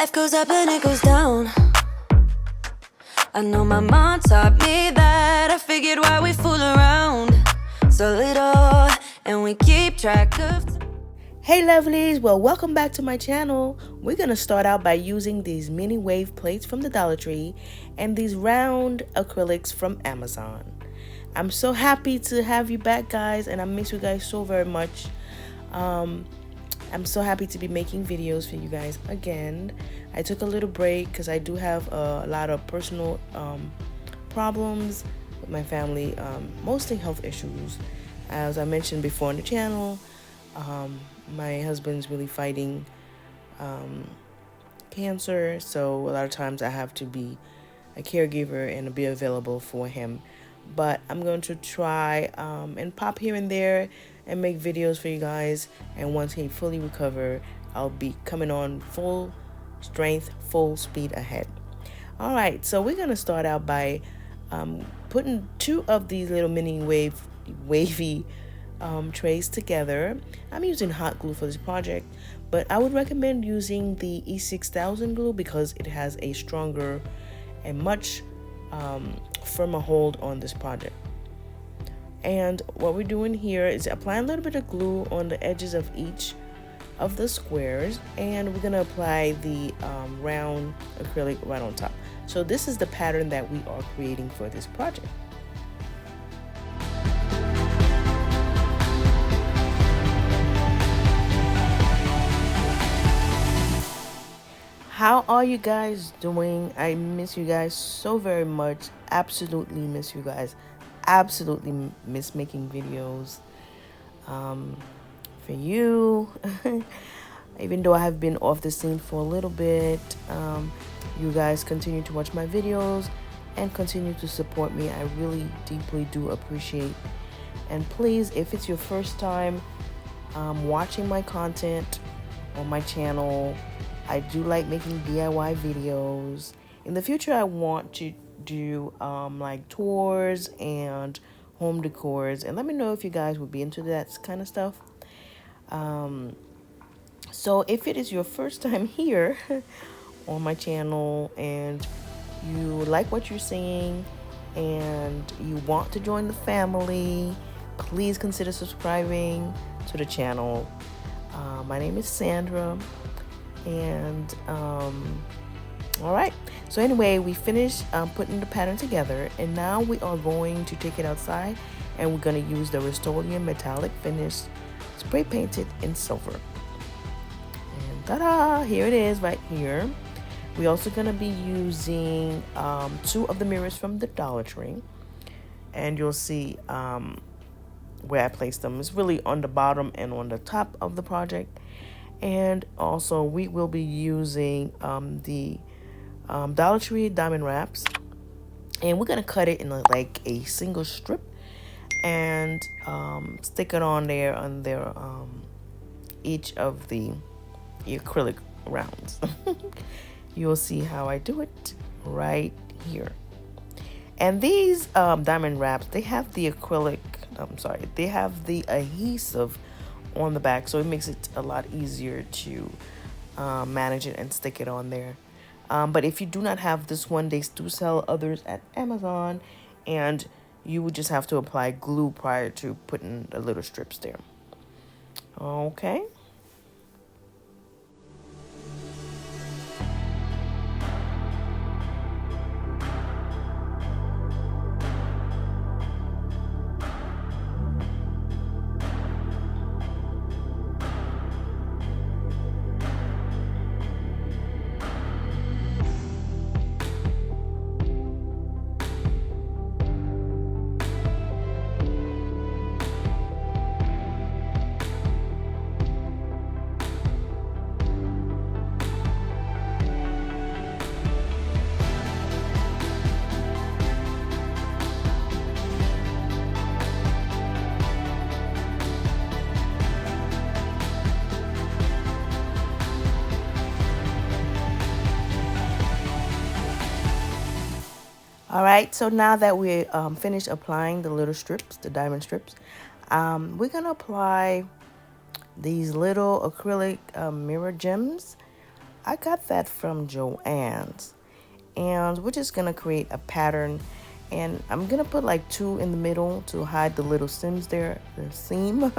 Life goes up and it goes down. I know my mom taught me that. I figured why we fool around so little and we keep track of. Hey lovelies, well, welcome back to my channel. We're gonna start out by using these mini wave plates from the Dollar Tree and these round acrylics from Amazon. I'm so happy to have you back, guys, and I miss you guys so very much. I'm so happy to be making videos for you guys again. I took a little break because I do have a lot of personal problems with my family, mostly health issues. As I mentioned before on the channel, my husband's really fighting cancer, so a lot of times I have to be a caregiver and be available for him. But I'm going to try and pop here and there and make videos for you guys, and once he fully recover, I'll be coming on full strength, full speed ahead. All right, so we're gonna start out by putting two of these little mini wavy trays together. I'm using hot glue for this project, but I would recommend using the E6000 glue because it has a stronger and much firmer hold on this project. And what we're doing here is applying a little bit of glue on the edges of each of the squares, and we're going to apply the round acrylic right on top. So this is the pattern that we are creating for this project. How are you guys doing? I miss you guys so very much. Absolutely miss you guys. Absolutely miss making videos for you. Even though I have been off the scene for a little bit, you guys continue to watch my videos and continue to support me. I really deeply do appreciate. And please, if it's your first time watching my content on my channel, I do like making DIY videos. In the future, I want to do like tours and home decors, and let me know if you guys would be into that kind of stuff. So if it is your first time here on my channel and you like what you're seeing and you want to join the family, please consider subscribing to the channel. My name is Sandra, and all right, so anyway, we finished putting the pattern together, and now we are going to take it outside and we're going to use the Rust-Oleum metallic finish spray painted in silver. And ta-da, here it is right here. We're also going to be using two of the mirrors from the Dollar Tree, and you'll see where I placed them. It's really on the bottom and on the top of the project. And also we will be using the Dollar Tree diamond wraps, and we're gonna cut it in like a single strip and stick it on there under each of the acrylic rounds. You'll see how I do it right here. And these diamond wraps, they have the acrylic, they have the adhesive on the back, so it makes it a lot easier to manage it and stick it on there. But if you do not have this one, they do sell others at Amazon, and you would just have to apply glue prior to putting the little strips there. Okay. All right, so now that we finished applying the little strips, the diamond strips, we're gonna apply these little acrylic mirror gems I got that from Joannes. And we're just gonna create a pattern, and I'm gonna put like 2 in the middle to hide the little seams there, the seam.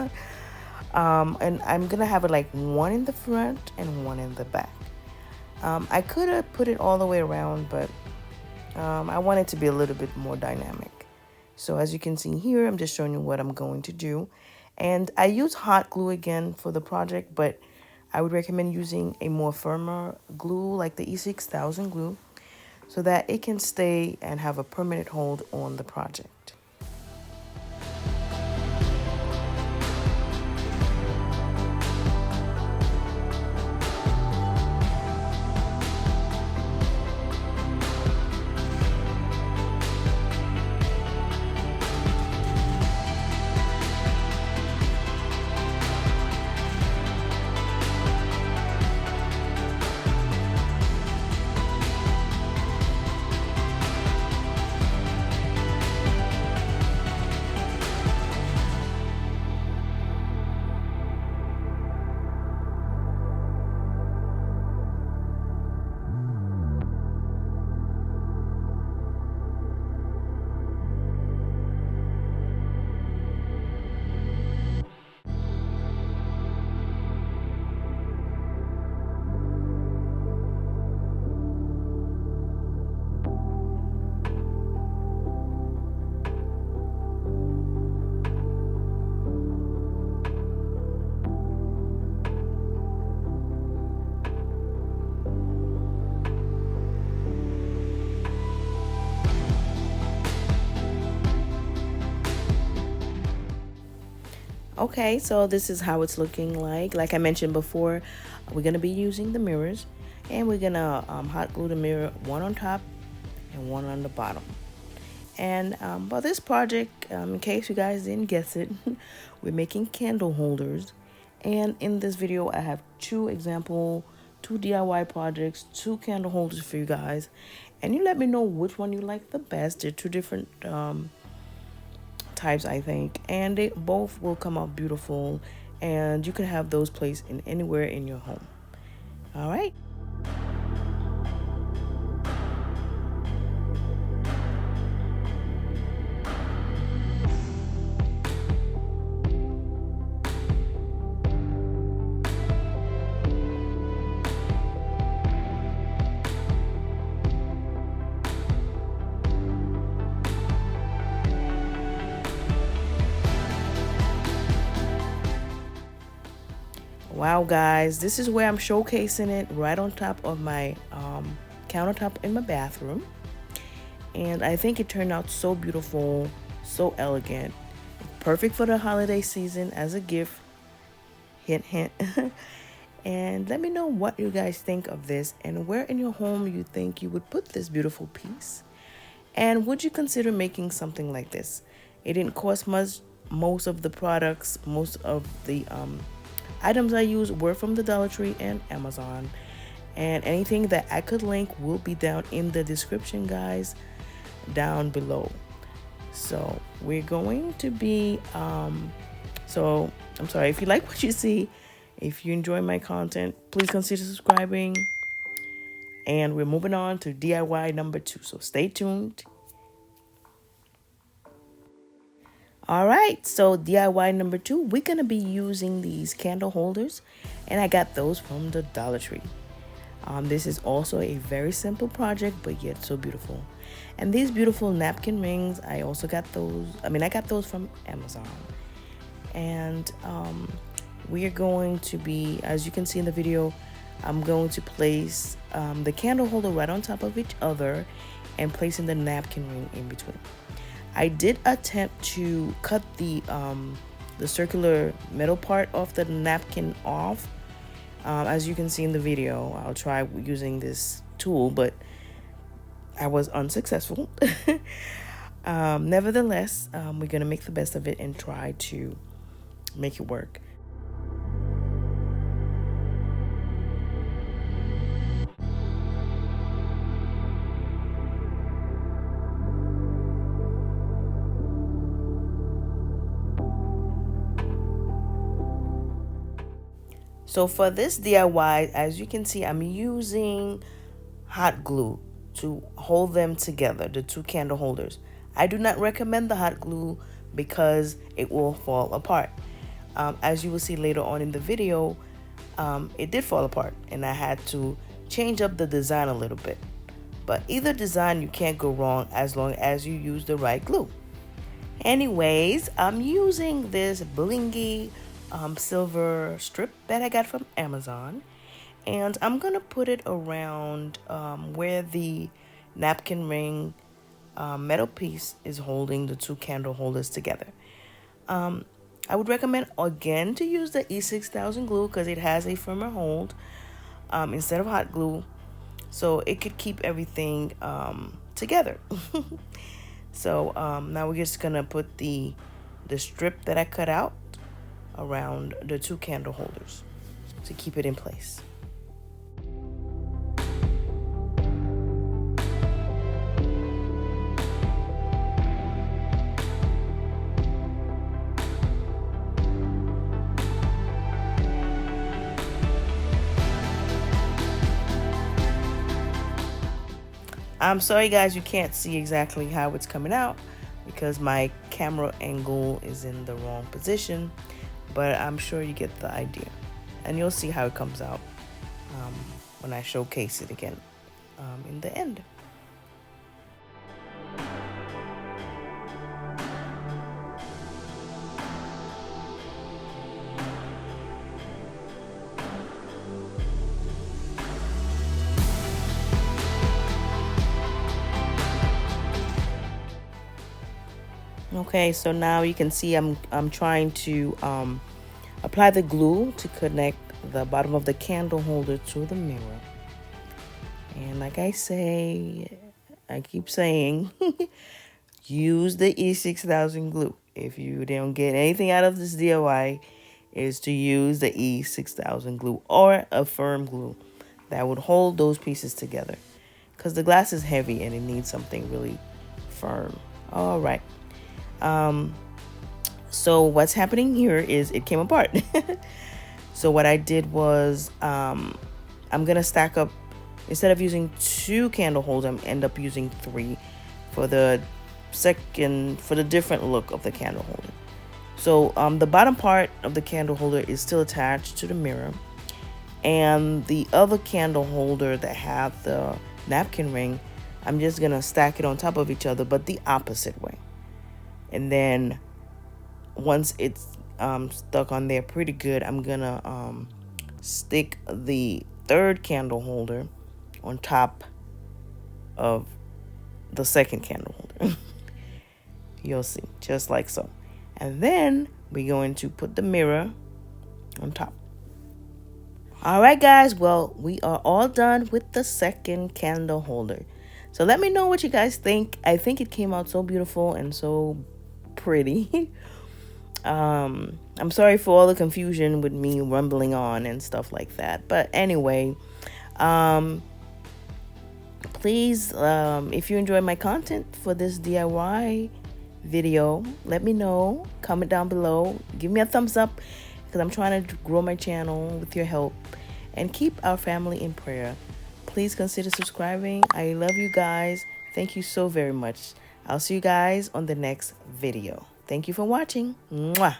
And I'm gonna have it like 1 in the front and 1 in the back. I could have put it all the way around, but I want it to be a little bit more dynamic. So as you can see here, I'm just showing you what I'm going to do. And I use hot glue again for the project, but I would recommend using a more firmer glue like the E6000 glue so that it can stay and have a permanent hold on the project. Okay, so this is how it's looking like. Like I mentioned before, we're going to be using the mirrors, and we're going to hot glue the mirror, 1 on top and 1 on the bottom. And for this project, in case you guys didn't guess it, we're making candle holders. And in this video, I have 2 DIY projects, 2 candle holders for you guys. And you let me know which one you like the best. They're 2 different types, I think, and they both will come out beautiful, and you can have those placed in anywhere in your home. All right. Wow, guys, this is where I'm showcasing it, right on top of my countertop in my bathroom. And I think it turned out so beautiful, so elegant, perfect for the holiday season as a gift. Hint, hint. And let me know what you guys think of this, and where in your home you think you would put this beautiful piece. And would you consider making something like this? It didn't cost much. Most of the products, most of the items I use were from the Dollar Tree and Amazon. And anything that I could link will be down in the description, guys, down below. So we're going to be, so I'm sorry, if you like what you see, if you enjoy my content, please consider subscribing. And we're moving on to DIY number 2, so stay tuned. All right, so DIY number 2, we're gonna be using these candle holders, and I got those from the Dollar Tree. This is also a very simple project, but yet so beautiful. And these beautiful napkin rings, I also got those. I got those from Amazon. And we are going to be, as you can see in the video, I'm going to place the candle holder right on top of each other and placing the napkin ring in between. I did attempt to cut the circular middle part of the napkin off. As you can see in the video, I'll try using this tool, but I was unsuccessful. Nevertheless, we're gonna make the best of it and try to make it work. So for this DIY, as you can see, I'm using hot glue to hold them together, the two candle holders. I do not recommend the hot glue because it will fall apart. As you will see later on in the video, it did fall apart and I had to change up the design a little bit. But either design, you can't go wrong as long as you use the right glue. Anyways, I'm using this blingy silver strip that I got from Amazon, and I'm gonna put it around where the napkin ring metal piece is holding the two candle holders together. I would recommend again to use the E6000 glue because it has a firmer hold instead of hot glue, so it could keep everything together. So now we're just gonna put the strip that I cut out around the two candle holders to keep it in place. I'm sorry guys, you can't see exactly how it's coming out because my camera angle is in the wrong position, but I'm sure you get the idea. And you'll see how it comes out when I showcase it again in the end. Okay, so now you can see I'm trying to apply the glue to connect the bottom of the candle holder to the mirror. And like I keep saying, use the E6000 glue. If you don't get anything out of this DIY, is to use the E6000 glue or a firm glue that would hold those pieces together. Because the glass is heavy and it needs something really firm. All right. So what's happening here is it came apart. So what I did was I'm gonna stack up, instead of using two candle holders, I end up using three for the different look of the candle holder. So the bottom part of the candle holder is still attached to the mirror, and the other candle holder that had the napkin ring, I'm just gonna stack it on top of each other, but the opposite way. And then once it's stuck on there pretty good, I'm gonna stick the third candle holder on top of the second candle holder. You'll see, just like so. And then we're going to put the mirror on top. All right, guys, well, we are all done with the second candle holder. So let me know what you guys think. I think it came out so beautiful and so pretty. I'm sorry for all the confusion with me rumbling on and stuff like that, but anyway, please, if you enjoy my content for this DIY video, let me know. Comment down below, give me a thumbs up, because I'm trying to grow my channel with your help, and keep our family in prayer. Please consider subscribing. I love you guys. Thank you so very much. I'll see you guys on the next video. Thank you for watching. Mwah.